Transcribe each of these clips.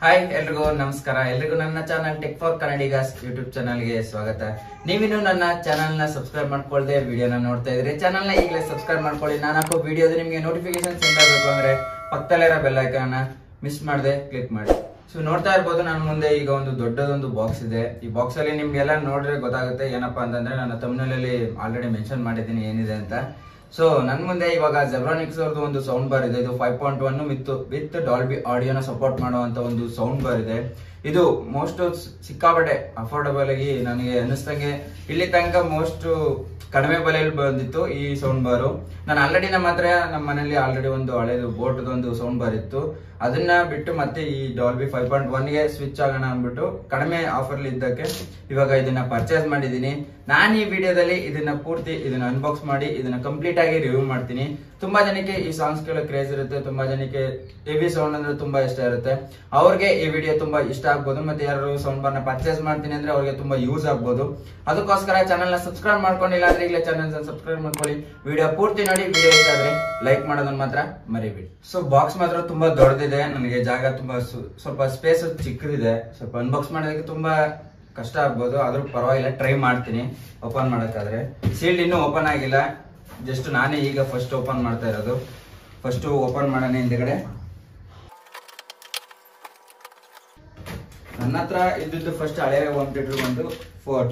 Hi ಎಲ್ರಿಗೂ ನಮಸ್ಕಾರ. ಎಲ್ರಿಗೂ ನನ್ನ channel tech for Kannadigas YouTube ಚಾನಲ್ಗೆ ಸ್ವಾಗತ. ನೀವಿನ್ನು ನನ್ನ ಚಾನಲ್ ನ ಸಬ್ಸ್ಕ್ರೈಬ್ ಮಾಡ್ಕೊಳ್ದೆ ವಿಡಿಯೋನ ನೋಡ್ತಾ ಇದ್ರೆ ಚಾನಲ್ ನ ಈಗಲೇ ಸಬ್ಸ್ಕ್ರೈಬ್ ಮಾಡ್ಕೊಳ್ಳಿ. ನಾನು ಹಾಕೋ ವಿಡಿಯೋದ ನಿಮಗೆ ನೋಟಿಫಿಕೇಶನ್ ಸೆಂಡ್ ಆಗಬೇಕು ಅಂದ್ರೆ ಪಕ್ಕದಲ್ಲಿರೋ ಬೆಲ್ ಐಕಾನ್ ಮಿಸ್ ಮಾಡದೆ ಕ್ಲಿಕ್ ಮಾಡಿ. ಸೊ ನೋಡ್ತಾ ಇರ್ಬೋದು, ನನ್ನ ಮುಂದೆ ಈಗ ಒಂದು ದೊಡ್ಡದೊಂದು ಬಾಕ್ಸ್ ಇದೆ. ಈ ಬಾಕ್ಸ್ ಅಲ್ಲಿ ನಿಮ್ಗೆಲ್ಲ ನೋಡ್ರೆ ಗೊತ್ತಾಗುತ್ತೆ ಏನಪ್ಪಾ ಅಂತಂದ್ರೆ, ನನ್ನ ತಮ್ನಲ್ಲಿ ಆಲ್ರೆಡಿ ಮೆನ್ಷನ್ ಮಾಡಿದ್ದೀನಿ ಏನಿದೆ ಅಂತ. ಸೊ ನನ್ ಮುಂದೆ ಇವಾಗ ಜೆಬ್ರಾನಿಕ್ಸ್ ಅವ್ರದ್ದು ಒಂದು ಸೌಂಡ್ ಬಾರ್ ಇದೆ. ಇದು 5.1 ವಿತ್ ಡಾಲ್ಬಿ ಆಡಿಯೋನ ಸಪೋರ್ಟ್ ಮಾಡುವಂತ ಒಂದು ಸೌಂಡ್ ಬಾರ್ ಇದೆ. ಇದು ಮೋಸ್ಟ್ ಸಿಕ್ಕಾಪಟ್ಟೆ ಅಫೋರ್ಡಬಲ್ ಆಗಿ ನನಗೆ ಅನ್ನಿಸ್ತಂಗೆ ಇಲ್ಲಿ ತನಕ ಮೋಸ್ಟ್ ಕಡಿಮೆ ಬೆಲೆಯಲ್ಲಿ ಬಂದಿತ್ತು ಈ ಸೌಂಡ್ ಬಾರು. ನಾನು ಆಲ್ರೆಡಿ ನಮ್ಮ ಮನೇಲಿ ಆಲ್ರೆಡಿ ಒಂದು ಹಳೇದು ಬೋಟ್ದೊಂದು ಸೌಂಡ್ ಬಾರ್ ಇತ್ತು. ಅದನ್ನ ಬಿಟ್ಟು ಮತ್ತೆ ಈ ಡಾಲ್ಬಿ 5.1ಗೆ ಸ್ವಿಚ್ ಆಗೋಣ ಅಂದ್ಬಿಟ್ಟು ಕಡಿಮೆ ಆಫರ್ ಇದ್ದಕ್ಕೆ ಇವಾಗ ಇದನ್ನ ಪರ್ಚೇಸ್ ಮಾಡಿದೀನಿ. ನಾನು ಈ ವಿಡಿಯೋದಲ್ಲಿ ಇದನ್ನ ಅನ್ಬಾಕ್ಸ್ ಮಾಡಿ ಇದನ್ನ ಕಂಪ್ಲೀಟ್ ಆಗಿ ರಿವ್ಯೂ ಮಾಡ್ತೀನಿ. ತುಂಬಾ ಜನಕ್ಕೆ ಈ ಸಾಂಗ್ಸ್ ಕೇಳೋ ಕ್ರೇಜ್ ಇರುತ್ತೆ, ತುಂಬಾ ಜನಕ್ಕೆ ಹೆವಿ ಸೌಂಡ್ ಅಂದ್ರೆ ತುಂಬಾ ಇಷ್ಟ ಇರುತ್ತೆ. ಅವ್ರಿಗೆ ಈ ವಿಡಿಯೋ ತುಂಬಾ ಇಷ್ಟ ಆಗ್ಬೋದು. ಮತ್ತೆ ಯಾರು ಸೌಂಡ್ ಬಾರ್ ನ ಪರ್ಚೇಸ್ ಮಾಡ್ತೀನಿ ಅಂದ್ರೆ ಅವ್ರಿಗೆ ತುಂಬಾ ಯೂಸ್ ಆಗ್ಬೋದು. ಅದಕ್ಕೋಸ್ಕರ ಚಾನಲ್ ನ ಸಬ್ಸ್ಕ್ರೈಬ್ ಮಾಡ್ಕೊಂಡಿಲ್ಲ ಅಂದ್ರೆ ಈಗಲೇ ಚಾನಲ್ ಸಬ್ಸ್ಕ್ರೈಬ್ ಮಾಡ್ಕೊಳ್ಳಿ. ವಿಡಿಯೋ ಪೂರ್ತಿ ನೋಡಿ. ವಿಡಿಯೋ ಇಷ್ಟ ಆದ್ರೆ ಲೈಕ್ ಮಾಡೋದನ್ನ ಮಾತ್ರ ಮರಿಬೇಡಿ. ಸೊ ಬಾಕ್ಸ್ ಮಾತ್ರ ತುಂಬಾ ದೊಡ್ಡದಿದೆ. ನನಗೆ ಜಾಗ ತುಂಬಾ ಸ್ವಲ್ಪ ಸ್ಪೇಸ್ ಚಿಕ್ಕದಿದೆ. ಸ್ವಲ್ಪ ಅನ್ಬಾಕ್ಸ್ ಮಾಡೋದಕ್ಕೆ ತುಂಬಾ ಕಷ್ಟ ಆಗ್ಬೋದು, ಆದ್ರೂ ಪರವಾಗಿಲ್ಲ, ಟ್ರೈ ಮಾಡ್ತೀನಿ ಓಪನ್ ಮಾಡಕ್ಕಾದ್ರೆ. ಸೀಲ್ಡ್ ಇನ್ನೂ ಓಪನ್ ಆಗಿಲ್ಲ, ಜಸ್ಟ್ ನಾನೇ ಈಗ ಫಸ್ಟ್ ಓಪನ್ ಮಾಡ್ತಾ ಇರೋದು. ಫಸ್ಟ್ ಓಪನ್ ಮಾಡೋಣ. ಹಿಂದೆಗಡೆ ನನ್ನ ಹತ್ರ ಇದ್ದಿದ್ದು ಫಸ್ಟ್ ಹಳೆಯ ಹೋಮ್ ಥಿಯೇಟರ್ ಒಂದು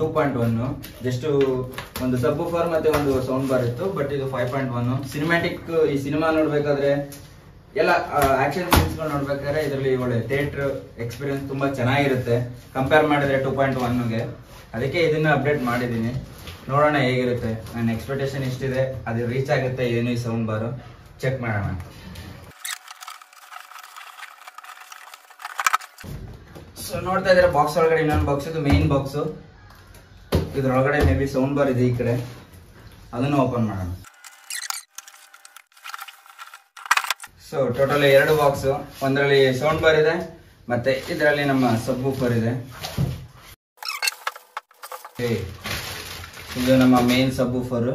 2.1 ಜಸ್ಟ್ ಒಂದು ಸಬ್ ಫಾರ್ ಮತ್ತೆ ಒಂದು ಸೌಂಡ್ ಬಾರ್ ಇತ್ತು. ಬಟ್ ಇದು 5.1 ಸಿನಿಮ್ಯಾಟಿಕ್. ಈ ಸಿನಿಮಾ ನೋಡ್ಬೇಕಾದ್ರೆ ಎಲ್ಲ ಆಕ್ಷನ್ ಸೀನ್ಸ್ ನೋಡ್ಬೇಕಾದ್ರೆ ಇದರಲ್ಲಿ ಒಳ್ಳೆ ಥಿಯೇಟರ್ ಎಕ್ಸ್ಪೀರಿಯನ್ಸ್ ತುಂಬಾ ಚೆನ್ನಾಗಿರುತ್ತೆ ಕಂಪೇರ್ ಮಾಡಿದ್ರೆ 2.1ಗೆ. ಅದಕ್ಕೆ ಇದನ್ನ ಅಪ್ಡೇಟ್ ಮಾಡಿದ್ದೀನಿ. ನೋಡೋಣ ಹೇಗಿರುತ್ತೆ. ನನ್ನ ಎಕ್ಸ್ಪೆಕ್ಟೇಷನ್ ಇಷ್ಟಿದೆ, ಅದು ರೀಚ್ ಆಗುತ್ತೆ ಏನು ಈ ಸೌಂಡ್ ಬಾರು. ಚೆಕ್ ಮಾಡೋಣ. ಸೊ ನೋಡ್ತಾ ಇದ್ರೆ ಬಾಕ್ಸ್ ಒಳಗಡೆ ಇನ್ನೊಂದು ಬಾಕ್ಸ್, ಇದು ಮೇನ್ ಬಾಕ್ಸ್. ಇದ್ರೊಳಗಡೆ ಮೇ ಬಿ ಸೌಂಡ್ ಬಾರ್ ಇದೆ ಈ ಕಡೆ, ಅದನ್ನು ಓಪನ್ ಮಾಡೋಣ. ಸೊ ಟೋಟಲ್ 2 ಬಾಕ್ಸ್, ಒಂದರಲ್ಲಿ ಸೌಂಡ್ ಬಾರ್ ಇದೆ ಮತ್ತೆ ಇದರಲ್ಲಿ ನಮ್ಮ ಸಬ್ ವೂಫರ್ ಇದೆ. ಇದು ನಮ್ಮ ಮೇನ್ ಸಬ್ ವೂಫರ್.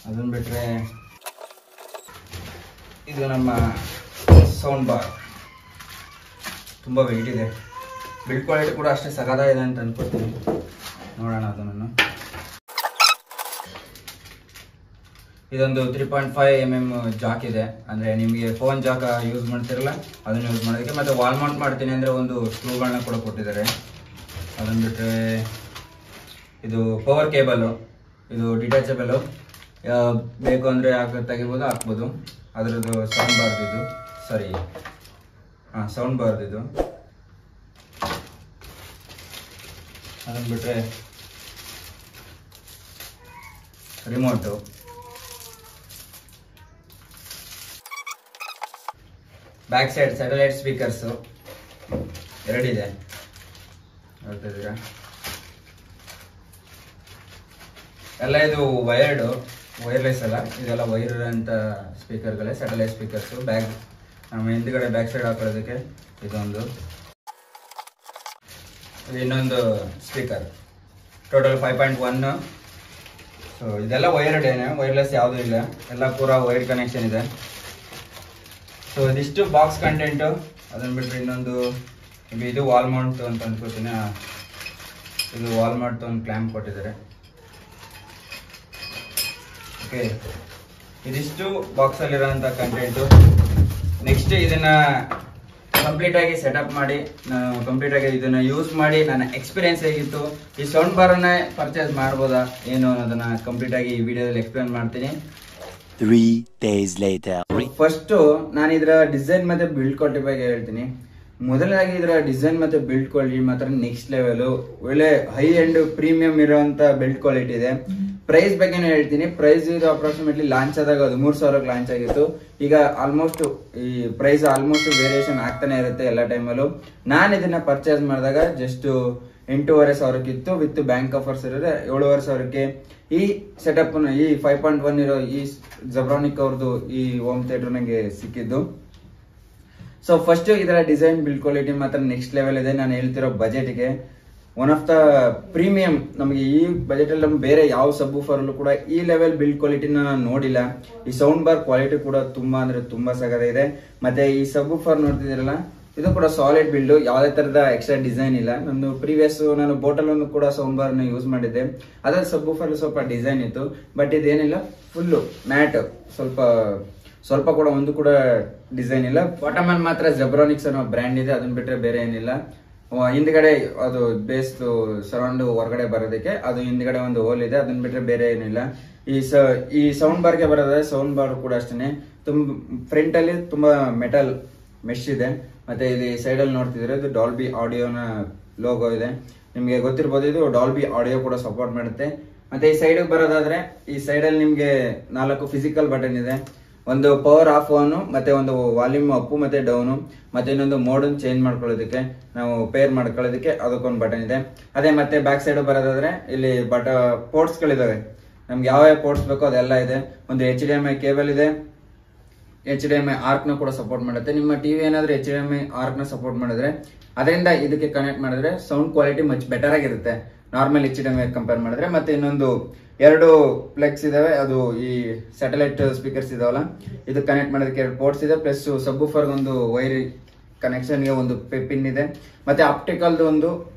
ಅದನ್ನ ಬಿಟ್ರೆ ಇದು ನಮ್ಮ ಸೌಂಡ್ ಬಾರ್. ತುಂಬಾ ವೆಯ್ಟ್ ಇದೆ. ಬಿಲ್ಡ್ ಕ್ವಾಲಿಟಿ ಕೂಡ ಅಷ್ಟೇ ಸಗದಾಗಿದೆ ಅಂತ ಅನ್ಕೋತೀನಿ. ನೋಡೋಣ ಅದನ್ನು. ಇದೊಂದು 3.5 mm ಜಾಕ್ ಇದೆ. ಅಂದ್ರೆ ನಿಮಗೆ ಫೋನ್ ಜಾಕ್ ಯೂಸ್ ಮಾಡ್ತಿರಲ್ಲ ಅದನ್ನ ಯೂಸ್ ಮಾಡೋದಕ್ಕೆ. ಮತ್ತೆ ವಾಲ್ ಮೌಂಟ್ ಮಾಡ್ತೀನಿ ಅಂದ್ರೆ ಒಂದು ಸ್ಕ್ರೂಗಳನ್ನ ಕೂಡ ಕೊಟ್ಟಿದ್ದಾರೆ. ಅದನ್ನ ಬಿಟ್ಟರೆ ಇದು ಪವರ್ ಕೇಬಲ್, ಇದು ಡಿಟ್ಯಾಚಬಲ್, ಬೇಕು ಅಂದ್ರೆ ತೆಗಿಬೋದು, ಹಾಕ್ಬೋದು. ಅದರದ್ದು ಸೌಂಡ್ ಬಾರ್ದಿದ್ದು, ಸಾರಿ ಸೌಂಡ್ ಬಾರ್ದಿದ್ದು. ಅದನ್ನ ಬಿಟ್ರೆ remote, back side satellite speakers 2 ಇದೆ. ನೋಡ್ತಾ ಇದ್ದೀರಾ ಎಲ್ಲ. ಇದು ವೈರ್ಲೆಸ್ ಅಲ್ಲ, ಇದೆಲ್ಲ ವೈರ್ ಅಂತ ಸ್ಪೀಕರ್ಗಳೇ, ಸ್ಯಾಟಲೈಟ್ ಸ್ಪೀಕರ್ಸ್. ಬ್ಯಾಗ್ ನಮ್ಮ ಹಿಂದ್ಗಡೆ ಬ್ಯಾಕ್ ಸೈಡ್ ಹಾಕೊಳ್ಳೋದಕ್ಕೆ ಇದೊಂದು, ಇನ್ನೊಂದು ಸ್ಪೀಕರ್. ಟೋಟಲ್ 5.1. ಸೊ ಇದೆಲ್ಲ ವೈರ್ಡೇನೆ, ವೈರ್ಲೆಸ್ ಯಾವುದೂ ಇಲ್ಲ, ಎಲ್ಲ ಪೂರಾ ವೈರ್ ಕನೆಕ್ಷನ್ ಇದೆ. ಸೊ ಇದಿಷ್ಟು ಬಾಕ್ಸ್ ಕಂಟೆಂಟು. ಅದನ್ನ ಬಿಟ್ಟರೆ ಇನ್ನೊಂದು ಇದು ವಾಲ್ ಮೌಂಟ್ ಅಂತ ಅನ್ಕೋತೀನಿ. ಇದು ವಾಲ್ ಮೌಂಟ್ ಒಂದು ಕ್ಲ್ಯಾಂಪ್ ಕೊಟ್ಟಿದ್ದಾರೆ. ಓಕೆ, ಇದಿಷ್ಟು ಬಾಕ್ಸ್ ಅಲ್ಲಿರೋಂಥ ಕಂಟೆಂಟು. ನೆಕ್ಸ್ಟ್ ಇದನ್ನ ಕಂಪ್ಲೀಟ್ ಆಗಿ ಸೆಟಪ್ ಮಾಡಿ, ನಾನು ಕಂಪ್ಲೀಟ್ ಆಗಿ ಇದನ್ನ ಯೂಸ್ ಮಾಡಿ ನನ್ನ ಎಕ್ಸ್ಪೀರಿಯನ್ಸ್ ಹೇಗಿತ್ತು, ಈ ಸೌಂಡ್ ಬಾರನ್ನ ಪರ್ಚೇಸ್ ಮಾಡ್ಬೋದಾ ಏನು ಅನ್ನೋದನ್ನ ಕಂಪ್ಲೀಟ್ ಆಗಿ ಈ ವಿಡಿಯೋದಲ್ಲಿ ಎಕ್ಸ್ಪ್ಲೇನ್ ಮಾಡ್ತೀನಿ. 3 days later. ಫಸ್ಟ್ ನಾನು ಇದರ ಡಿಸೈನ್ ಮತ್ತೆ ಬಿಲ್ಡ್ ಕ್ವಾಲಿಟಿ ಬಗ್ಗೆ ಹೇಳ್ತೀನಿ. ಮೊದಲನೇದಾಗಿ ಇದರ ಡಿಸೈನ್ ಮತ್ತೆ ಬಿಲ್ಡ್ ಕ್ವಾಲಿಟಿ ಮಾತ್ರ ನೆಕ್ಸ್ಟ್ ಲೆವೆಲ್. ಒಳ್ಳೆ ಹೈ ಅಂಡ್ ಪ್ರೀಮಿಯಂ ಇರುವಂತ ಬಿಲ್ಡ್ ಕ್ವಾಲಿಟಿ ಇದೆ. ಪ್ರೈಸ್ ಬಗ್ಗೆನೂ ಹೇಳ್ತೀನಿ. ಪ್ರೈಸ್ ಇದು ಅಪ್ರಾಕ್ಸಿಮೇಟ್ಲಿ ಲಾಂಚ್ ಆದಾಗ 13,000ಕ್ಕೆ ಲಾಂಚ್ ಆಗಿತ್ತು. ಈಗ ಆಲ್ಮೋಸ್ಟ್ ಈ ಪ್ರೈಸ್ ಆಲ್ಮೋಸ್ಟ್ ವೇರಿಯೇಷನ್ ಆಗ್ತಾನೆ ಇರುತ್ತೆ ಎಲ್ಲ ಟೈಮಲ್ಲೂ. ನಾನು ಇದನ್ನ ಪರ್ಚೇಸ್ ಮಾಡಿದಾಗ ಜಸ್ಟ್ 8,500 ಇತ್ತು. ವಿತ್ ಬ್ಯಾಂಕ್ ಆಫರ್ಸ್ ಇರೋದ್ರೆ 7,500ಕ್ಕೆ ಈ ಸೆಟಪ್ ಈ 5.1 ಇರೋ ಈ ಜೆಬ್ರಾನಿಕ್ ಅವ್ರದ್ದು ಈ ಹೋಮ್ ಥಿಯೇಟರ್ ನಂಗೆ ಸಿಕ್ಕಿದ್ದು. ಸೊ ಫಸ್ಟ್ ಇದರ ಡಿಸೈನ್ ಬಿಲ್ಡ್ ಕ್ವಾಲಿಟಿ ಮಾತ್ರ ನೆಕ್ಸ್ಟ್ ಲೆವೆಲ್ ಇದೆ. ನಾನು ಹೇಳ್ತಿರೋ ಬಜೆಟ್ಗೆ ಒನ್ ಆಫ್ ದ ಪ್ರೀಮಿಯಂ. ನಮಗೆ ಈ ಬಜೆಟ್ ಅಲ್ಲಿ ನಮ್ಗೆ ಬೇರೆ ಯಾವ ಸಬ್ ವೂಫರ್ ಅಲ್ಲೂ ಕೂಡ ಈ ಲೆವೆಲ್ ಬಿಲ್ಡ್ ಕ್ವಾಲಿಟಿನ ನಾನು ನೋಡಿಲ್ಲ. ಈ ಸೌಂಡ್ ಬಾರ್ ಕ್ವಾಲಿಟಿ ಕೂಡ ತುಂಬಾ ಅಂದ್ರೆ ತುಂಬಾ ಸಗದ. ಮತ್ತೆ ಈ ಸಬ್ ವೂಫರ್ ನೋಡ್ತಿದ್ದೀರಲ್ಲ, ಇದು ಕೂಡ ಸಾಲಿಡ್ ಬಿಲ್ಡ್, ಯಾವುದೇ ತರದ ಎಕ್ಸ್ಟ್ರಾ ಡಿಸೈನ್ ಇಲ್ಲ. ನಂದು ಪ್ರೀವಿಯಸ್ ನಾನು ಬೋಟಲ್ ಒಂದು ಕೂಡ ಸೌಂಡ್ ಬಾರ್ ನ ಯೂಸ್ ಮಾಡಿದ್ದೆ, ಅದ್ರ ಸಬ್ ವೂಫರ್ ಸ್ವಲ್ಪ ಡಿಸೈನ್ ಇತ್ತು. ಬಟ್ ಇದೇನಿಲ್ಲ, ಫುಲ್ ಮ್ಯಾಟ್, ಸ್ವಲ್ಪ ಕೂಡ ಒಂದು ಕೂಡ ಡಿಸೈನ್ ಇಲ್ಲ. ಬಾಟಮ್ ಅಲ್ಲಿ ಮಾತ್ರ ಜೆಬ್ರಾನಿಕ್ಸ್ ಅನ್ನೋ ಬ್ರ್ಯಾಂಡ್ ಇದೆ, ಅದನ್ನ ಬಿಟ್ರೆ ಬೇರೆ ಏನಿಲ್ಲ. ಹಿಂದ್ಗಡೆ ಅದು ಬೇಸ್ ಸರೌಂಡ್ ಹೊರಗಡೆ ಬರೋದಕ್ಕೆ ಅದು ಹಿಂದ್ಗಡೆ ಒಂದು ಹೋಲ್ ಇದೆ, ಅದನ್ನ ಬಿಟ್ರೆ ಬೇರೆ ಏನಿಲ್ಲ. ಈ ಸೌಂಡ್ ಬಾರ್ಗೆ ಬರೋದಾದ್ರೆ ಸೌಂಡ್ ಬಾರ್ ಕೂಡ ಅಷ್ಟೇ ತುಂಬಾ ಫ್ರಂಟ್ ಅಲ್ಲಿ ತುಂಬಾ ಮೆಟಲ್ ಮೆಶ್ ಇದೆ. ಮತ್ತೆ ಇಲ್ಲಿ ಸೈಡ್ ಅಲ್ಲಿ ನೋಡ್ತಿದ್ರೆ ಇದು ಡಾಲ್ಬಿ ಆಡಿಯೋನ ಲೋಗೋ ಇದೆ, ನಿಮ್ಗೆ ಗೊತ್ತಿರ್ಬೋದು. ಇದು ಡಾಲ್ಬಿ ಆಡಿಯೋ ಕೂಡ ಸಪೋರ್ಟ್ ಮಾಡುತ್ತೆ. ಮತ್ತೆ ಈ ಸೈಡ್ ಬರೋದಾದ್ರೆ ಈ ಸೈಡ್ ಅಲ್ಲಿ ನಿಮ್ಗೆ 4 ಫಿಸಿಕಲ್ ಬಟನ್ ಇದೆ. ಒಂದು ಪವರ್ ಆಫ್ ಆನ್, ಮತ್ತೆ ಒಂದು ವಾಲ್ಯೂಮ್ ಅಪ್ ಮತ್ತೆ ಡೌನ್, ಮತ್ತೆ ಇನ್ನೊಂದು ಮೋಡ್ ಚೇಂಜ್ ಮಾಡ್ಕೊಳ್ಳೋದಕ್ಕೆ, ನಾವು ಪೇರ್ ಮಾಡ್ಕೊಳ್ಳೋದಕ್ಕೆ ಅದಕ್ಕೊಂದು ಬಟನ್ ಇದೆ. ಅದೇ ಮತ್ತೆ ಬ್ಯಾಕ್ ಸೈಡ್ ಬರೋದಾದ್ರೆ ಇಲ್ಲಿ ಪೋರ್ಟ್ಸ್ ಗಳಿದಾವೆ, ನಮ್ಗೆ ಯಾವ ಪೋರ್ಟ್ಸ್ ಬೇಕೋ ಅದೆಲ್ಲ ಇದೆ. ಒಂದು HDMI ಕೇಬಲ್ ಇದೆ, HDMI ಆರ್ಕ್ ನ ಕೂಡ ಸಪೋರ್ಟ್ ಮಾಡುತ್ತೆ. ನಿಮ್ಮ ಟಿವಿ ಏನಾದ್ರೂ HDMI ಆರ್ಕ್ ನ ಸಪೋರ್ಟ್ ಮಾಡಿದ್ರೆ ಅದರಿಂದ ಇದಕ್ಕೆ ಕನೆಕ್ಟ್ ಮಾಡಿದ್ರೆ ಸೌಂಡ್ ಕ್ವಾಲಿಟಿ ಮಚ್ ಬೆಟರ್ ಆಗಿರುತ್ತೆ ನಾರ್ಮಲ್ HDMI ಕಂಪೇರ್ ಮಾಡಿದ್ರೆ. ಮತ್ತೆ ಇನ್ನೊಂದು 2 ಪ್ಲಗ್ಸ್ ಇದಾವೆ, ಅದು ಈ ಸ್ಯಾಟಲೈಟ್ ಸ್ಪೀಕರ್ಸ್ ಇದಾವಲ್ಲ, ಇದು ಕನೆಕ್ಟ್ ಮಾಡೋದಕ್ಕೆ 2 ಪೋರ್ಟ್ಸ್ ಇದೆ. ಪ್ಲಸ್ ಸಬ್ ವೂಫರ್ ಒಂದು ವೈರ್ ಕನೆಕ್ಷನ್ ಗೆ ಒಂದು ಪಿನ್ ಇದೆ. ಮತ್ತೆ ಆಪ್ಟಿಕಲ್ ಒಂದು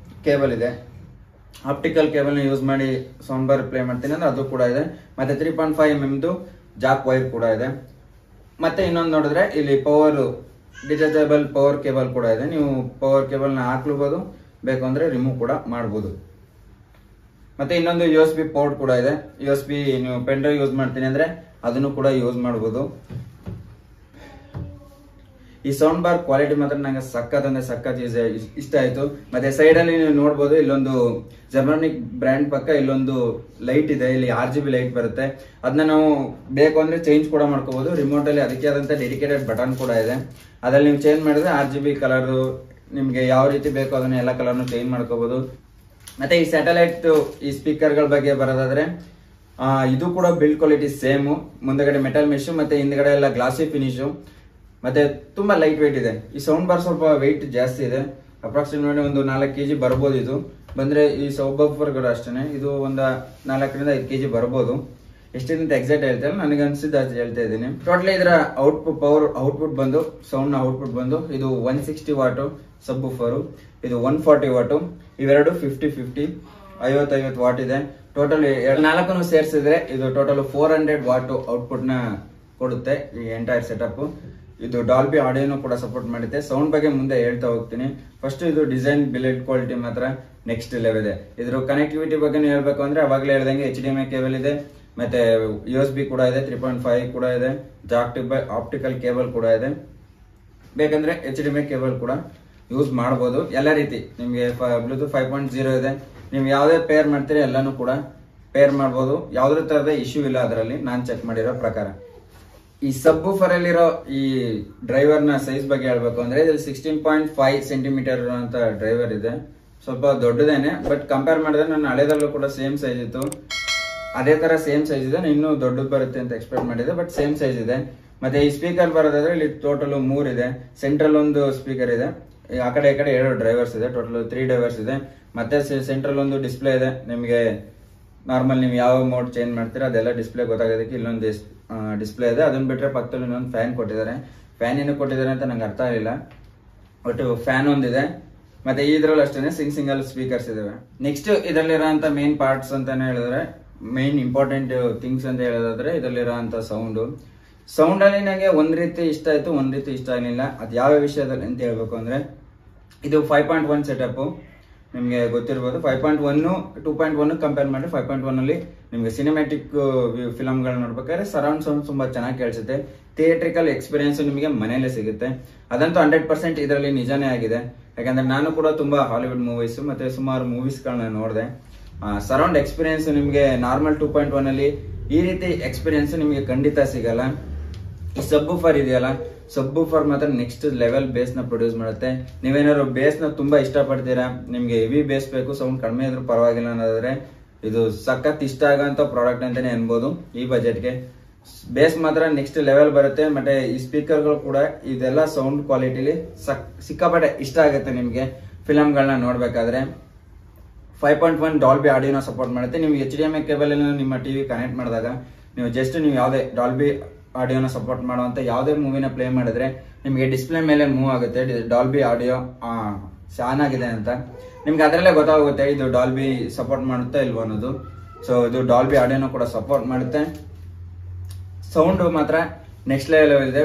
ಕೇಬಲ್ ಇದೆ, ಆಪ್ಟಿಕಲ್ ಕೇಬಲ್ ನ ಯೂಸ್ ಮಾಡಿ ಸೌಂಡ್ ಬಾರ್ ಪ್ಲೇ ಮಾಡ್ತೀನಿ ಅಂದ್ರೆ ಅದು ಕೂಡ ಇದೆ. ಮತ್ತೆ 3.5 mm ಜಾಕ್ ವೈರ್ ಕೂಡ ಇದೆ. ಮತ್ತೆ ಇನ್ನೊಂದು ನೋಡಿದ್ರೆ ಇಲ್ಲಿ ಡಿಟಾಚಬಲ್ ಪವರ್ ಕೇಬಲ್ ಕೂಡ ಇದೆ. ನೀವು ಪವರ್ ಕೇಬಲ್ ನ ಹಾಕ್ಲೂಬಹುದು, ಬೇಕು ಅಂದ್ರೆ ರಿಮೂವ್ ಕೂಡ ಮಾಡಬಹುದು. ಮತ್ತೆ ಇನ್ನೊಂದು USB ಪೋರ್ಟ್ ಕೂಡ ಇದೆ. USB ನೀವು ಪೆನ್ ಡ್ರೈವ್ ಯೂಸ್ ಮಾಡ್ತೀನಿ ಅಂದ್ರೆ ಅದನ್ನು ಕೂಡ ಯೂಸ್ ಮಾಡಬಹುದು. ಈ ಸೌಂಡ್ ಬಾರ್ ಕ್ವಾಲಿಟಿ ಮಾತ್ರ ನಂಗೆ ಸಖತ್ ಇಷ್ಟ ಆಯ್ತು. ಮತ್ತೆ ಸೈಡ್ ಅಲ್ಲಿ ನೀವು ನೋಡಬಹುದು, ಇಲ್ಲೊಂದು ಜೆಬ್ರಾನಿಕ್ ಬ್ರ್ಯಾಂಡ್ ಪಕ್ಕ ಇಲ್ಲೊಂದು ಲೈಟ್ ಇದೆ, ಇಲ್ಲಿ RGB ಲೈಟ್ ಬರುತ್ತೆ. ಅದನ್ನ ನಾವು ಬೇಕು ಅಂದ್ರೆ ಚೇಂಜ್ ಕೂಡ ಮಾಡ್ಕೋಬಹುದು. ರಿಮೋಟ್ ಅಲ್ಲಿ ಅದಕ್ಕೆ ಆದಂತ ಡೆಡಿಕೇಟೆಡ್ ಬಟನ್ ಕೂಡ ಇದೆ, ಅದ್ರಲ್ಲಿ ನೀವು ಚೇಂಜ್ ಮಾಡಿದ್ರೆ RGB ಕಲರ್ ನಿಮ್ಗೆ ಯಾವ ರೀತಿ ಬೇಕೋ ಅದನ್ನ ಎಲ್ಲ ಕಲರ್ನು ಚೇಂಜ್ ಮಾಡ್ಕೋಬಹುದು. ಮತ್ತೆ ಈ ಸ್ಯಾಟಲೈಟ್ ಈ ಸ್ಪೀಕರ್ ಗಳ ಬಗ್ಗೆ ಬರೋದಾದ್ರೆ ಇದು ಕೂಡ ಬಿಲ್ಡ್ ಕ್ವಾಲಿಟಿ ಸೇಮ್, ಮುಂದಗಡೆ ಮೆಟಲ್ ಮೆಶ್ ಮತ್ತೆ ಹಿಂದ್ಗಡೆ ಎಲ್ಲ ಗ್ಲಾಸಿ ಫಿನಿಶ್, ಮತ್ತೆ ತುಂಬಾ ಲೈಟ್ ವೇಟ್ ಇದೆ. ಈ ಸೌಂಡ್ ಬಾರ್ ಸ್ವಲ್ಪ ವೆಯ್ಟ್ ಜಾಸ್ತಿ ಇದೆ, ಅಪ್ರಾಕ್ಸಿಮೇಟ್ ಒಂದು 4 kg ಬರ್ಬೋದು. ಇದು ಬಂದ್ರೆ ಈ ಸಬ್ ವೂಫರ್ ಕೂಡ ಅಷ್ಟೇ, ಇದು ಒಂದು 4 ರಿಂದ 5 kg ಬರ್ಬೋದು. ಎಷ್ಟಿಂದ ಎಕ್ಸಾಕ್ಟ್ ಹೇಳ್ತಾರೆ, ನನಗೆ ಅನ್ಸಿದ್ದು ಅದು ಹೇಳ್ತಾ ಇದ್ದೀನಿ. ಟೋಟಲ್ ಇದರ ಔಟ್ಪುಟ್ ಬಂದು ಸೌಂಡ್ ಔಟ್ಪುಟ್ ಬಂದು ಇದು 160 ವಾಟ್ ಸಬ್ ವೂಫರ್, ಇದು 140 ವಾಟ್, ಇವೆರಡು 50-50 50 ವಾಟ್ ಇದೆ. ಟೋಟಲ್ 4 ಸೇರಿಸಿದ್ರೆ ಇದು ಟೋಟಲ್ 400 ವಾಟ್ ಔಟ್ಪುಟ್ ನ ಕೊಡುತ್ತೆ ಈ ಎಂಟೈರ್ ಸೆಟಪ್. ಇದು ಡಾಲ್ಬಿ ಆಡಿಯೋನು ಕೂಡ ಸಪೋರ್ಟ್ ಮಾಡುತ್ತೆ. ಸೌಂಡ್ ಬಗ್ಗೆ ಮುಂದೆ ಹೇಳ್ತಾ ಹೋಗ್ತೀನಿ. ಫಸ್ಟ್ ಇದು ಡಿಸೈನ್ ಬಿಲ್ಡ್ ಕ್ವಾಲಿಟಿ ಮಾತ್ರ ನೆಕ್ಸ್ಟ್ ಲೆವೆಲ್ ಇದೆ. ಇದ್ರ ಕನೆಕ್ಟಿವಿಟಿ ಬಗ್ಗೆ ಹೇಳ್ಬೇಕು ಅಂದ್ರೆ ಅವಾಗಲೇ ಹೇಳ್ದಂಗೆ HDMI ಕೇಬಲ್ ಇದೆ, ಮತ್ತೆ USB ಕೂಡ ಇದೆ, 3.5 ಕೂಡ ಇದೆ, ಜಾಕ್ ಆಪ್ಟಿಕಲ್ ಕೇಬಲ್ ಕೂಡ ಇದೆ. ಬೇಕಂದ್ರೆ HDMI ಕೇಬಲ್ ಕೂಡ ಯೂಸ್ ಮಾಡಬಹುದು. ಎಲ್ಲ ರೀತಿ ನಿಮ್ಗೆ ಬ್ಲೂಟೂತ್ 5.0 ಇದೆ, ನೀವು ಯಾವ್ದೇ ಪೇರ್ ಮಾಡ್ತೀರಿ ಎಲ್ಲಾನು ಕೂಡ ಪೇರ್ ಮಾಡಬಹುದು. ಯಾವ್ದೇ ತರದ ಇಶ್ಯೂ ಇಲ್ಲ ಅದರಲ್ಲಿ, ನಾನ್ ಚೆಕ್ ಮಾಡಿರೋ ಪ್ರಕಾರ. ಈ ಸಬ್ ವೂಫರ್ ಅಲ್ಲಿರೋ ಈ ಡ್ರೈವರ್ ನ ಸೈಜ್ ಬಗ್ಗೆ ಹೇಳ್ಬೇಕು ಅಂದ್ರೆ ಇದ್ರಲ್ಲಿ 16.5 ಸೆಂಟಿಮೀಟರ್ ಅಂತ ಡ್ರೈವರ್ ಇದೆ, ಸ್ವಲ್ಪ ದೊಡ್ಡದೇನೆ. ಬಟ್ ಕಂಪೇರ್ ಮಾಡಿದ್ರೆ ನನ್ನ ಹಳೆದಲ್ಲೂ ಕೂಡ ಸೇಮ್ ಸೈಜ್ ಇತ್ತು, ಅದೇ ತರ ಸೇಮ್ ಸೈಜ್ ಇದೆ. ಇನ್ನು ದೊಡ್ಡದು ಬರುತ್ತೆ ಅಂತ ಎಕ್ಸ್ಪೆಕ್ಟ್ ಮಾಡಿದೆ, ಬಟ್ ಸೇಮ್ ಸೈಜ್ ಇದೆ. ಮತ್ತೆ ಈ ಸ್ಪೀಕರ್ ಬರೋದಾದ್ರೆ ಇಲ್ಲಿ ಟೋಟಲ್ 3 ಇದೆ. ಸೆಂಟ್ರಲ್ ಒಂದು ಸ್ಪೀಕರ್ ಇದೆ, ಆ ಕಡೆ ಈ ಕಡೆ 2 ಡ್ರೈವರ್ಸ್ ಇದೆ, ಟೋಟಲ್ 3 ಡ್ರೈವರ್ಸ್ ಇದೆ. ಮತ್ತೆ ಸೆಂಟ್ರಲ್ ಒಂದು ಡಿಸ್ಪ್ಲೇ ಇದೆ, ನಿಮಗೆ ನಾರ್ಮಲ್ ನೀವು ಯಾವ ಮೋಡ್ ಚೇಂಜ್ ಮಾಡ್ತೀರಾ ಅದೆಲ್ಲ ಡಿಸ್ಪ್ಲೇ ಗೊತ್ತಾಗೋದಕ್ಕೆ ಇಲ್ಲೊಂದು ಡಿಸ್ಪ್ಲೇ ಇದೆ. ಅದನ್ನ ಬಿಟ್ರೆ ಪಕ್ಕದಲ್ಲಿ ಇನ್ನೊಂದು ಫ್ಯಾನ್ ಕೊಟ್ಟಿದ್ದಾರೆ. ಫ್ಯಾನ್ ಏನು ಕೊಟ್ಟಿದ್ದಾರೆ ಅಂತ ನಂಗೆ ಅರ್ಥ ಆಗಿಲ್ಲ, ಬಟ್ ಫ್ಯಾನ್ ಒಂದಿದೆ. ಮತ್ತೆ ಇದ್ರಲ್ಲಿ ಅಷ್ಟೇ ಸಿಂಗಲ್ ಸ್ಪೀಕರ್ಸ್ ಇದಾವೆ. ನೆಕ್ಸ್ಟ್ ಇದರಲ್ಲಿರೋಂಥ ಮೇನ್ ಪಾರ್ಟ್ಸ್ ಅಂತಾನೆ ಹೇಳಿದ್ರೆ, ಮೇನ್ ಇಂಪಾರ್ಟೆಂಟ್ ಥಿಂಗ್ಸ್ ಅಂತ ಹೇಳೋದಾದ್ರೆ ಇದರಲ್ಲಿರೋಂಥ ಸೌಂಡ್ ಅಲ್ಲಿ ನನಗೆ ಒಂದ್ ರೀತಿ ಇಷ್ಟ ಆಯ್ತು, ಒಂದ್ ರೀತಿ ಇಷ್ಟ ಆಗಲಿಲ್ಲ. ಅದು ಯಾವ ವಿಷಯದಲ್ಲಿ ಅಂತ ಹೇಳ್ಬೇಕು ಅಂದ್ರೆ ಇದು 5.1 ಸೆಟಪ್, ನಿಮ್ಗೆ ಗೊತ್ತಿರ್ಬೋದು. 5.1 2.1 ಕಂಪೇರ್ ಮಾಡಿ 5.1 ಅಲ್ಲಿ ನಿಮ್ಗೆ ಸಿನಿಮ್ಯಾಟಿಕ್ ಫಿಲಮ್ಗಳು ನೋಡ್ಬೇಕಾದ್ರೆ ಸರೌಂಡ್ ಸೌಂಡ್ ತುಂಬಾ ಚೆನ್ನಾಗಿ ಕೇಳಿಸುತ್ತೆ. ಥಿಯೇಟ್ರಿಕಲ್ ಎಕ್ಸ್ಪೀರಿಯನ್ಸ್ ನಿಮಗೆ ಮನೆಯಲ್ಲೇ ಸಿಗುತ್ತೆ, ಅದಂತೂ 100% ಇದರಲ್ಲಿ ನಿಜಾನೇ ಆಗಿದೆ. ಯಾಕಂದ್ರೆ ನಾನು ಕೂಡ ತುಂಬಾ ಹಾಲಿವುಡ್ ಮೂವೀಸ್ ಮತ್ತೆ ಸುಮಾರು ಮೂವೀಸ್ ಗಳನ್ನ ನೋಡಿದೆ. ಸರೌಂಡ್ ಎಕ್ಸ್ಪೀರಿಯನ್ಸ್ ನಿಮ್ಗೆ ನಾರ್ಮಲ್ 2.1 ಅಲ್ಲಿ ಈ ರೀತಿ ಎಕ್ಸ್ಪೀರಿಯನ್ಸ್ ನಿಮ್ಗೆ ಖಂಡಿತ ಸಿಗಲ್ಲ. ಈ ಸಬ್ ವೂಫರ್ ಇದೆಯಲ್ಲ, ಸಬ್ ವೂಫರ್ ಮಾತ್ರ ನೆಕ್ಸ್ಟ್ ಲೆವೆಲ್ ಬೇಸ್ ನ ಪ್ರೊಡ್ಯೂಸ್ ಮಾಡುತ್ತೆ. ನೀವೇನಾದ್ರು ಬೇಸ್ ನ ತುಂಬಾ ಇಷ್ಟ ಪಡ್ತೀರಾ, ನಿಮ್ಗೆ ಹೆವಿ ಬೇಸ್ ಬೇಕು, ಸೌಂಡ್ ಕಡಿಮೆ ಇದ್ರೂ ಪರವಾಗಿಲ್ಲ ಅನ್ನೋದಾದ್ರೆ ಇದು ಸಖತ್ ಇಷ್ಟ ಆಗಂತ ಪ್ರಾಡಕ್ಟ್ ಅಂತಾನೆ ಅನ್ಬೋದು. ಈ ಬಜೆಟ್ಗೆ ಬೇಸ್ ಮಾತ್ರ ನೆಕ್ಸ್ಟ್ ಲೆವೆಲ್ ಬರುತ್ತೆ. ಮತ್ತೆ ಈ ಸ್ಪೀಕರ್ಗಳು ಕೂಡ ಇದೆಲ್ಲ ಸೌಂಡ್ ಕ್ವಾಲಿಟಿಲಿ ಸಿಕ್ಕಾಪಟ್ಟೆ ಇಷ್ಟ ಆಗುತ್ತೆ ನಿಮ್ಗೆ ಫಿಲಮ್ಗಳನ್ನ ನೋಡ್ಬೇಕಾದ್ರೆ. 5.1 ಡಾಲ್ಬಿ ಆಡಿಯೋನ ಸಪೋರ್ಟ್ ಮಾಡುತ್ತೆ. ನೀವು HDMI ಕೇಬಲ್ ನಿಮ್ಮ ಟಿವಿ ಕನೆಕ್ಟ್ ಮಾಡಿದಾಗ ನೀವು ನೀವು ಯಾವುದೇ ಡಾಲ್ಬಿ ಆಡಿಯೋನ ಸಪೋರ್ಟ್ ಮಾಡುವಂತ ಯಾವುದೇ ಮೂವಿನ ಪ್ಲೇ ಮಾಡಿದ್ರೆ ನಿಮಗೆ ಡಿಸ್ಪ್ಲೇ ಮೇಲೆ ಮೂವ್ ಆಗುತ್ತೆ ಡಾಲ್ಬಿ ಆಡಿಯೋ ಆನ್ ಆಗಿದೆ ಅಂತ. ನಿಮ್ಗೆ ಅದರಲ್ಲೇ ಗೊತ್ತಾಗುತ್ತೆ ಇದು ಡಾಲ್ಬಿ ಸಪೋರ್ಟ್ ಮಾಡುತ್ತಾ ಇಲ್ವೋ ಅನ್ನೋದು. ಸೊ ಇದು ಡಾಲ್ಬಿ ಆಡಿಯೋನ ಕೂಡ ಸಪೋರ್ಟ್ ಮಾಡುತ್ತೆ. ಸೌಂಡ್ ಮಾತ್ರ ನೆಕ್ಸ್ಟ್ ಲೆವೆಲ್ ಇದೆ.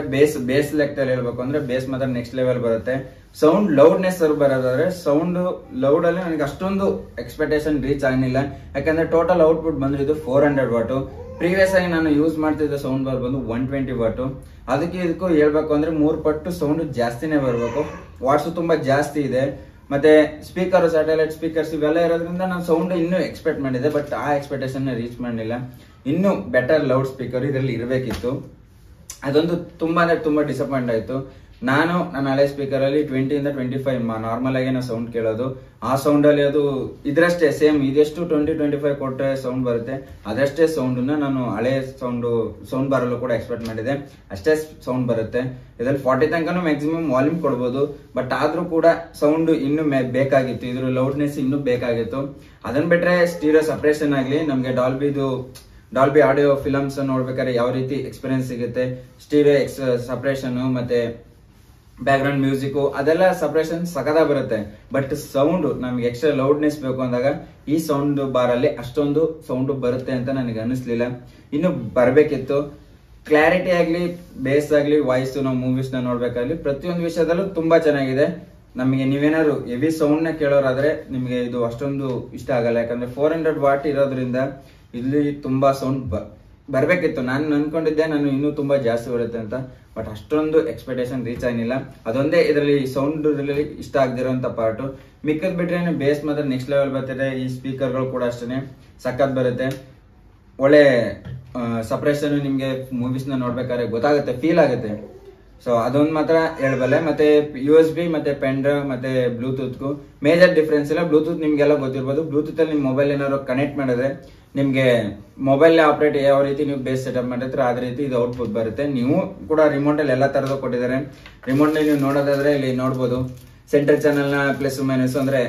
ಬೇಸ್ ಲೆಕ್ಕದಲ್ಲಿ ಹೇಳ್ಬೇಕು ಅಂದ್ರೆ ಬೇಸ್ ಮಾತ್ರ ನೆಕ್ಸ್ಟ್ ಲೆವೆಲ್ ಬರುತ್ತೆ. ಸೌಂಡ್ ಲೌಡ್ನೆಸ್ ಬರೋದಾದ್ರೆ ಸೌಂಡ್ ಲೌಡ್ ಅಲ್ಲಿ ನನಗೆ ಅಷ್ಟೊಂದು ಎಕ್ಸ್ಪೆಕ್ಟೇಷನ್ ರೀಚ್ ಆಗಲಿಲ್ಲ. ಯಾಕಂದ್ರೆ ಟೋಟಲ್ ಔಟ್ಪುಟ್ ಬಂದ್ರೆ ಇದು 400 ವಾಟ್. ಪ್ರೀವಿಯಸ್ ಆಗಿ ನಾನು ಯೂಸ್ ಮಾಡ್ತಿದ್ದ ಸೌಂಡ್ ಬಾರ್ ಬಂದು 120 ವಾಟ್. ಅದಕ್ಕೆ ಇದಕ್ಕೂ ಹೇಳ್ಬೇಕು ಅಂದ್ರೆ 3 ಪಟ್ಟು ಸೌಂಡ್ ಜಾಸ್ತಿನೇ ಬರಬೇಕು. ವಾಟ್ಸ್ ತುಂಬಾ ಜಾಸ್ತಿ ಇದೆ. ಮತ್ತೆ ಸ್ಪೀಕರ್, ಸ್ಯಾಟಲೈಟ್ ಸ್ಪೀಕರ್ಸ್ ಇವೆಲ್ಲ ಇರೋದ್ರಿಂದ ನಾನು ಸೌಂಡ್ ಇನ್ನೂ ಎಕ್ಸ್ಪೆಕ್ಟ್ ಮಾಡಿದೆ. ಬಟ್ ಆ ಎಕ್ಸ್ಪೆಕ್ಟೇಷನ್ ರೀಚ್ ಮಾಡಲಿಲ್ಲ. ಇನ್ನೂ ಬೆಟರ್ ಲೌಡ್ ಸ್ಪೀಕರ್ ಇದರಲ್ಲಿ ಇರಬೇಕಿತ್ತು. ಅದೊಂದು ತುಂಬಾ ಅಂದ್ರೆ ತುಂಬಾ ಡಿಸಪಾಯಿಂಟ್ ಆಯ್ತು. ನಾನು ನನ್ನ ಹಳೆ ಸ್ಪೀಕರ್ ಅಲ್ಲಿ 20 ಇಂದ 25 ನಾರ್ಮಲ್ ಆಗಿ ನಾವು ಸೌಂಡ್ ಕೇಳೋದು. ಆ ಸೌಂಡ್ ಅಲ್ಲಿ ಅದು ಇದ್ರಷ್ಟೇ ಸೇಮ್ ಇದೆಷ್ಟು 20-25 ಕೊಟ್ಟರೆ ಸೌಂಡ್ ಬರುತ್ತೆ. ಅದಷ್ಟೇ ಸೌಂಡ್ ನಾನು ಹಳೆ ಸೌಂಡ್ ಬಾರಲ್ಲೂ ಕೂಡ ಎಕ್ಸ್ಪೆಕ್ಟ್ ಮಾಡಿದೆ. ಅಷ್ಟೇ ಸೌಂಡ್ ಬರುತ್ತೆ. ಇದ್ರಲ್ಲಿ 40 ತನಕನೂ ಮ್ಯಾಕ್ಸಿಮಮ್ ವಾಲ್ಯೂಮ್ ಕೊಡ್ಬೋದು. ಬಟ್ ಆದ್ರೂ ಕೂಡ ಸೌಂಡ್ ಇನ್ನೂ ಬೇಕಾಗಿತ್ತು. ಇದ್ರ ಲೌಡ್ನೆಸ್ ಇನ್ನೂ ಬೇಕಾಗಿತ್ತು. ಅದನ್ನ ಬಿಟ್ರೆ ಸ್ಟೀರಿಯೋ ಸಪರೇಷನ್ ಆಗ್ಲಿ, ನಮ್ಗೆ ಡಾಲ್ಬಿ ಆಡಿಯೋ ಫಿಲಮ್ಸ್ ನೋಡ್ಬೇಕಾದ್ರೆ ಯಾವ ರೀತಿ ಎಕ್ಸ್ಪೀರಿಯನ್ಸ್ ಸಿಗುತ್ತೆ, ಸ್ಟೀರಿಯೋ ಸಪರೇಷನ್ ಮತ್ತೆ ಬ್ಯಾಕ್ ಗ್ರೌಂಡ್ ಮ್ಯೂಸಿಕ್ ಅದೆಲ್ಲ ಸಪರೇಷನ್ ಸಕದ ಬರುತ್ತೆ. ಬಟ್ ಸೌಂಡ್ ನಮ್ಗೆ ಎಕ್ಸ್ಟ್ರಾ ಲೌಡ್ನೆಸ್ ಬೇಕು ಅಂದಾಗ ಈ ಸೌಂಡ್ ಬಾರ್ ಅಲ್ಲಿ ಅಷ್ಟೊಂದು ಸೌಂಡ್ ಬರುತ್ತೆ ಅಂತ ನನಗೆ ಅನಿಸ್ಲಿಲ್ಲ. ಇನ್ನು ಬರಬೇಕಿತ್ತು. ಕ್ಲಾರಿಟಿ ಆಗ್ಲಿ, ಬೇಸ್ ಆಗ್ಲಿ, ವಾಯ್ಸ್ ನಾವು ಮೂವೀಸ್ ನ ನೋಡ್ಬೇಕಾಗ್ಲಿ ಪ್ರತಿಯೊಂದು ವಿಷಯದಲ್ಲೂ ತುಂಬಾ ಚೆನ್ನಾಗಿದೆ. ನಮಗೆ ನೀವೇನಾದ್ರು ಹೆವಿ ಸೌಂಡ್ ನ ಕೇಳೋರಾದ್ರೆ ನಿಮ್ಗೆ ಇದು ಅಷ್ಟೊಂದು ಇಷ್ಟ ಆಗಲ್ಲ. ಯಾಕಂದ್ರೆ 400 ವಾಟ್ ಇರೋದ್ರಿಂದ ಇಲ್ಲಿ ತುಂಬಾ ಸೌಂಡ್ ಬರ್ಬೇಕಿತ್ತು. ನಾನು ಅನ್ಕೊಂಡಿದ್ದೆ ನಾನು ಇನ್ನೂ ತುಂಬಾ ಜಾಸ್ತಿ ಬರುತ್ತೆ ಅಂತ. ಬಟ್ ಅಷ್ಟೊಂದು ಎಕ್ಸ್ಪೆಕ್ಟೇಷನ್ ರೀಚ್ ಆಗಿಲ್ಲ. ಅದೊಂದೇ ಇದರಲ್ಲಿ ಸೌಂಡ್ ಇಷ್ಟ ಆಗದಿರೋಂತ ಪಾರ್ಟ್. ಮಿಕ್ಕದ್ ಬಿಟ್ರೆ ಬೇಸ್ ಮಾತ್ರ ನೆಕ್ಸ್ಟ್ ಲೆವೆಲ್ ಬರ್ತಿದೆ. ಈ ಸ್ಪೀಕರ್ಗಳು ಕೂಡ ಅಷ್ಟೇ ಸಖತ್ ಬರುತ್ತೆ. ಒಳ್ಳೆ ಸಪರೇಷನ್ ನಿಮ್ಗೆ ಮೂವೀಸ್ ನ ನೋಡ್ಬೇಕಾದ್ರೆ ಗೊತ್ತಾಗುತ್ತೆ, ಫೀಲ್ ಆಗುತ್ತೆ. ಸೊ ಅದೊಂದು ಮಾತ್ರ ಹೇಳ್ಬಲ್ಲೆ. ಮತ್ತೆ USB ಮತ್ತೆ ಪೆನ್ ಡ್ರೈವ್ ಮತ್ತೆ ಬ್ಲೂಟೂತ್ಗೂ ಮೇಜರ್ ಡಿಫ್ರೆನ್ಸ್ ಇಲ್ಲ. ಬ್ಲೂಟೂತ್ ನಿಮ್ಗೆಲ್ಲ ಗೊತ್ತಿರ್ಬೋದು. ಬ್ಲೂಟೂತ್ ಅಲ್ಲಿ ನಿಮ್ ಮೊಬೈಲ್ ಏನಾದ್ರು ಕನೆಕ್ಟ್ ಮಾಡಿದ್ರೆ ನಿಮ್ಗೆ ಮೊಬೈಲ್ ಆಪರೇಟ್ ಯಾವ ರೀತಿ ನೀವು ಬೇಸ್ ಸೆಟಪ್ ಮಾಡಿರ್ತೀರ ಅದೇ ರೀತಿ ಇದು ಔಟ್ಪುಟ್ ಬರುತ್ತೆ. ನೀವು ಕೂಡ ರಿಮೋಟ್ ಅಲ್ಲಿ ಎಲ್ಲಾ ತರದ್ದು ಕೊಟ್ಟಿದ್ದಾರೆ. ರಿಮೋಟ್ ನಲ್ಲಿ ನೀವು ನೋಡೋದಾದ್ರೆ ಇಲ್ಲಿ ನೋಡ್ಬೋದು ಸೆಂಟರ್ ಚಾನಲ್ ನ ಪ್ಲಸ್ ಮೈನಸ್ ಅಂದ್ರೆ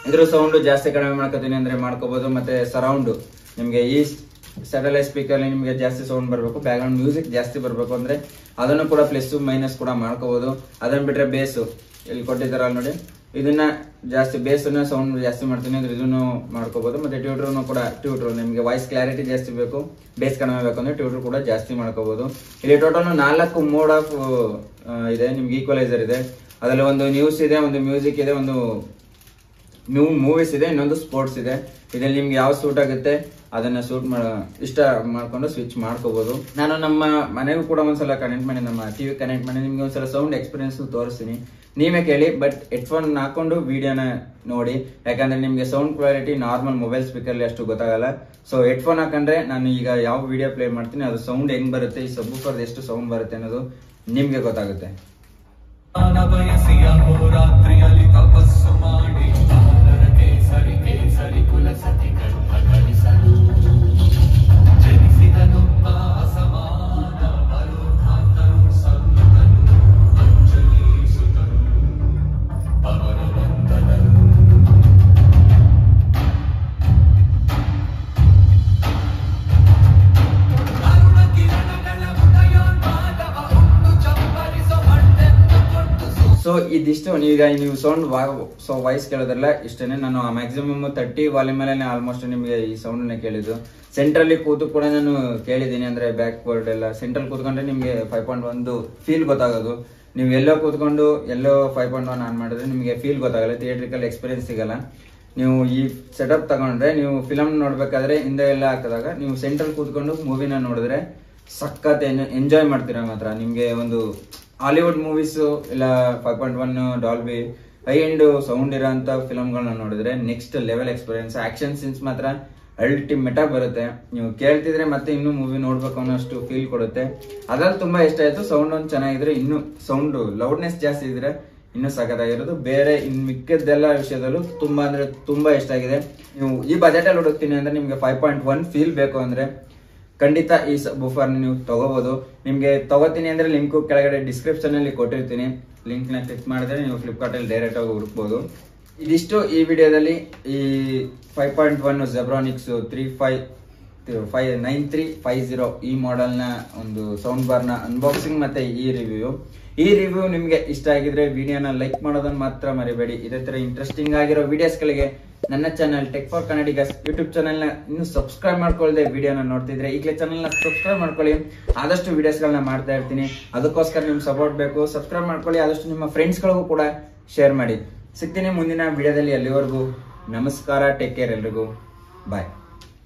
ಇದ್ರ ಸೌಂಡ್ ಜಾಸ್ತಿ ಕಡಿಮೆ ಮಾಡ್ಕೋತೀನಿ ಅಂದ್ರೆ ಮಾಡ್ಕೋಬಹುದು. ಮತ್ತೆ ಸರೌಂಡ್ ನಿಮ್ಗೆ ಈ ಸ್ಯಾಟಲೈಟ್ ಸ್ಪೀಕರ್ ನಿಮ್ಗೆ ಜಾಸ್ತಿ ಸೌಂಡ್ ಬರಬೇಕು, ಬ್ಯಾಕ್ ಗ್ರೌಂಡ್ ಮ್ಯೂಸಿಕ್ ಜಾಸ್ತಿ ಬರಬೇಕು ಅಂದ್ರೆ ಅದನ್ನು ಕೂಡ ಪ್ಲಸ್ ಮೈನಸ್ ಕೂಡ ಮಾಡ್ಕೋಬಹುದು. ಅದನ್ನ ಬಿಟ್ರೆ ಬೇಸು ಇಲ್ಲಿ ಕೊಟ್ಟಿದ್ದಾರ ನೋಡಿ, ಇದನ್ನ ಜಾಸ್ತಿ ಬೇಸ್ ಸೌಂಡ್ ಜಾಸ್ತಿ ಮಾಡ್ತೀನಿ ಅಂದ್ರೆ ಇದನ್ನು ಮಾಡ್ಕೋಬಹುದು. ಮತ್ತೆ ಟ್ಯೂಟರ್ ನಿಮ್ಗೆ ವಾಯ್ಸ್ ಕ್ಲಾರಿಟಿ ಜಾಸ್ತಿ ಬೇಕು, ಬೇಸ್ ಕಡಿಮೆ ಬೇಕು ಅಂದ್ರೆ ಟ್ಯೂಟರ್ ಕೂಡ ಜಾಸ್ತಿ ಮಾಡ್ಕೋಬಹುದು. ಇಲ್ಲಿ ಟೋಟಲ್ 4 ಮೋಡ್ ಆಫ್ ಇದೆ. ನಿಮ್ಗೆ ಈಕ್ವಲೈಸರ್ ಇದೆ, ಅದರಲ್ಲಿ ಒಂದು ನ್ಯೂಸ್ ಇದೆ, ಒಂದು ಮ್ಯೂಸಿಕ್ ಇದೆ, ಒಂದು ಮೂವೀಸ್ ಇದೆ, ಇನ್ನೊಂದು ಸ್ಪೋರ್ಟ್ಸ್ ಇದೆ. ಇದ್ರಲ್ಲಿ ನಿಮ್ಗೆ ಯಾವ ಸೂಟ್ ಆಗುತ್ತೆ ಅದನ್ನ ಇಷ್ಟ ಮಾಡ್ಕೊಂಡು ಸ್ವಿಚ್ ಮಾಡ್ಕೋಬಹುದು. ನಾನು ನಮ್ಮ ಮನೆಗೂ ಕೂಡ ಒಂದ್ಸಲ ಕನೆಕ್ಟ್ ಮಾಡಿ, ನಮ್ಮ ಟಿವಿ ಕನೆಕ್ಟ್ ಮಾಡಿ ನಿಮ್ಗೆ ಒಂದ್ಸಲ ಸೌಂಡ್ ಎಕ್ಸ್ಪೀರಿಯನ್ಸ್ ತೋರಿಸ್ತೀನಿ, ನೀವೇ ಕೇಳಿ. ಬಟ್ ಹೆಡ್ಫೋನ್ ಹಾಕೊಂಡು ವಿಡಿಯೋನ ನೋಡಿ, ಯಾಕಂದ್ರೆ ನಿಮ್ಗೆ sound quality normal mobile speaker ಅಷ್ಟು ಗೊತ್ತಾಗಲ್ಲ. ಸೊ ಹೆಡ್ಫೋನ್ ಹಾಕೊಂಡ್ರೆ ನಾನು ಈಗ ಯಾವ ವಿಡಿಯೋ ಪ್ಲೇ ಮಾಡ್ತೀನಿ ಅದು ಸೌಂಡ್ ಹೆಂಗ್ ಬರುತ್ತೆ, ಈ ಸಬ್ವೂಫರ್ ಎಷ್ಟು ಸೌಂಡ್ ಬರುತ್ತೆ ಅನ್ನೋದು ನಿಮ್ಗೆ ಗೊತ್ತಾಗುತ್ತೆ. ಸೊ ಇದಿಷ್ಟು ಈಗ ನೀವು ಸೌಂಡ್ ವಾಯ್ಸ್ ಕೇಳೋದ್ರಲ್ಲ ಇಷ್ಟೇನೆ. ನಾನು ಮ್ಯಾಕ್ಸಿಮಮ್ 30 ವಾಲ್ಯೂಮ್ ಮೇಲೆ ಆಲ್ಮೋಸ್ಟ್ ನಿಮಗೆ ಈ ಸೌಂಡ್ ನ ಕೇಳಿದ್ದು. ಸೆಂಟ್ರಲ್ಲಿ ಕೂತು ಕೂಡ ನಾನು ಕೇಳಿದ್ದೀನಿ, ಅಂದ್ರೆ ಬ್ಯಾಕ್ ವರ್ಡ್ ಎಲ್ಲ ಸೆಂಟ್ರಲ್ ಕೂತ್ಕೊಂಡ್ರೆ ನಿಮ್ಗೆ 5.1 ಫೀಲ್ ಗೊತ್ತಾಗೋದು. ನೀವು ಎಲ್ಲೋ ಕೂತ್ಕೊಂಡು ಎಲ್ಲೋ 5.1 ಆನ್ ಮಾಡಿದ್ರೆ ನಿಮಗೆ ಫೀಲ್ ಗೊತ್ತಾಗಲ್ಲ, ಥಿಯೇಟ್ರಿಕಲ್ ಎಕ್ಸ್ಪೀರಿಯನ್ಸ್ ಸಿಗಲ್ಲ. ನೀವು ಈ ಸೆಟಪ್ ತಗೊಂಡ್ರೆ ನೀವು ಫಿಲಮ್ ನೋಡ್ಬೇಕಾದ್ರೆ ಹಿಂದೆ ಎಲ್ಲ ಹಾಕಿದಾಗ ನೀವು ಸೆಂಟ್ರಲ್ ಕೂತ್ಕೊಂಡು ಮೂವಿನ ನೋಡಿದ್ರೆ ಸಖತ್ ಎಂಜಾಯ್ ಮಾಡ್ತೀರಾ. ಮಾತ್ರ ನಿಮ್ಗೆ ಒಂದು ಹಾಲಿವುಡ್ ಮೂವೀಸ್ ಇಲ್ಲ 5.1 ಡಾಲ್ಬಿ ಹೈ ಎಂಡ್ ಸೌಂಡ್ ಇರೋಂತ ಫಿಲಮ್ಗಳನ್ನ ನೋಡಿದ್ರೆ next level experience. Action scenes ಮಾತ್ರ ಅಲ್ಟಿಮೇಟ್ ಆಗಿ ಬರುತ್ತೆ. ನೀವು ಕೇಳ್ತಿದ್ರೆ ಮತ್ತೆ ಇನ್ನೂ ಮೂವಿ ನೋಡ್ಬೇಕು ಅನ್ನೋಷ್ಟು ಫೀಲ್ ಕೊಡುತ್ತೆ. ಅದ್ರಲ್ಲಿ ತುಂಬಾ ಇಷ್ಟ ಆಯ್ತು. ಸೌಂಡ್ ಒಂದು ಚೆನ್ನಾಗಿದ್ರೆ, ಇನ್ನು ಸೌಂಡ್ ಲೌಡ್ನೆಸ್ ಜಾಸ್ತಿ ಇದ್ರೆ ಇನ್ನೂ ಸಖತ್ತಾಗಿರೋದು. ಬೇರೆ ಇನ್ ಮಿಕ್ಕದ್ದೆಲ್ಲ ವಿಷಯದಲ್ಲೂ ತುಂಬಾ ಅಂದ್ರೆ ತುಂಬಾ ಇಷ್ಟ ಆಗಿದೆ. ನೀವು ಈ ಬಜೆಟ್ ಅಲ್ಲಿ ಹುಡುಕ್ತೀನಿ ಅಂದ್ರೆ ನಿಮ್ಗೆ 5.1 ಫೀಲ್ ಬೇಕು ಅಂದ್ರೆ ಖಂಡಿತ ಈ ಬೂಫರ್ ನೀವು ತಗೋಬಹುದು. ನಿಮ್ಗೆ ತಗೋತೀನಿ ಅಂದ್ರೆ ಲಿಂಕ್ ಕೆಳಗಡೆ ಡಿಸ್ಕ್ರಿಪ್ಷನ್ ಅಲ್ಲಿ ಕೊಟ್ಟಿರ್ತೀನಿ. ಲಿಂಕ್ ನ ಕ್ಲಿಕ್ ಮಾಡಿದ್ರೆ ನೀವು ಫ್ಲಿಪ್ಕಾರ್ಟ್ ಅಲ್ಲಿ ಡೈರೆಕ್ಟ್ ಆಗಿ ಹುಡುಕ್ಬಹುದು. ಇದಿಷ್ಟು ಈ ವಿಡಿಯೋದಲ್ಲಿ ಈ 5.1 ಜೆಬ್ರಾನಿಕ್ಸ್ 9350 ಈ ಮಾಡೆಲ್ ನ ಒಂದು ಸೌಂಡ್ ಬಾರ್ ನ ಅನ್ಬಾಕ್ಸಿಂಗ್ ಮತ್ತೆ ಈ ರಿವ್ಯೂ ನಿಮ್ಗೆ ಇಷ್ಟ ಆಗಿದ್ರೆ ವಿಡಿಯೋನ ಲೈಕ್ ಮಾಡೋದನ್ನ ಮಾತ್ರ ಮರಿಬೇಡಿ. ಇದೇ ತರ ಇಂಟ್ರೆಸ್ಟಿಂಗ್ ಆಗಿರೋ ವಿಡಿಯೋಸ್ ಗಳಿಗೆ ನನ್ನ channel tech for Kannadigas YouTube channel ನ ಇನ್ನು ಸಬ್ಸ್ಕ್ರೈಬ್ ಮಾಡ್ಕೊಳ್ಳದೆ ವಿಡಿಯೋನ ನೋಡ್ತಿದ್ರೆ ಈಗಲೇ ಚಾನಲ್ ನ ಸಬ್ಸ್ಕ್ರೈಬ್ ಮಾಡ್ಕೊಳ್ಳಿ. ಆದಷ್ಟು ವಿಡಿಯೋಸ್ ಗಳನ್ನ ಮಾಡ್ತಾ ಇರ್ತೀನಿ, ಅದಕ್ಕೋಸ್ಕರ ನಿಮ್ ಸಪೋರ್ಟ್ ಬೇಕು. ಸಬ್ಸ್ಕ್ರೈಬ್ ಮಾಡ್ಕೊಳ್ಳಿ, ಆದಷ್ಟು ನಿಮ್ಮ ಫ್ರೆಂಡ್ಸ್ ಗಳಿಗೂ ಕೂಡ ಶೇರ್ ಮಾಡಿ. ಸಿಗ್ತೀನಿ ಮುಂದಿನ ವಿಡಿಯೋದಲ್ಲಿ. ಅಲ್ಲಿವರೆಗೂ ನಮಸ್ಕಾರ, ಟೇಕ್ ಕೇರ್, ಎಲ್ರಿಗೂ ಬಾಯ್.